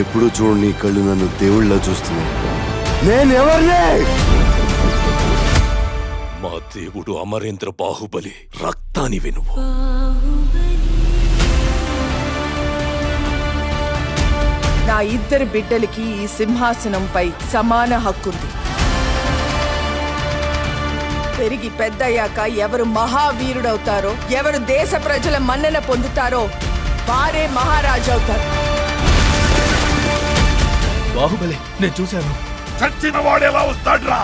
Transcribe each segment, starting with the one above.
ఎప్పుడు చూడు నీ కళ్ళు నన్ను దేవుళ్ళ చూస్తున్నాయి. నేనెవరిని? మా దేవుడు అమరేంద్ర బాహుబలి రక్తాని వినువు. నా ఇద్దరు బిడ్డలకి ఈ సింహాసనంపై సమాన హక్కుంది. పెరిగి పెద్దయ్యాక ఎవరు మహావీరుడవుతారో, ఎవరు దేశ ప్రజల మన్నన పొందుతారో వారే మహారాజు అవుతారు. బాహుబలి నేను చూశాను. చచ్చిన వాడేలా వస్తాడ్రా?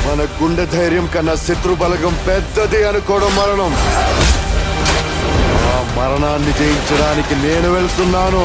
మన గుండె ధైర్యం కన్నా శత్రు బలగం పెద్దది అనుకోవడం మరణం. ఆ మరణాన్ని జయించడానికి నేను వెళ్తున్నాను.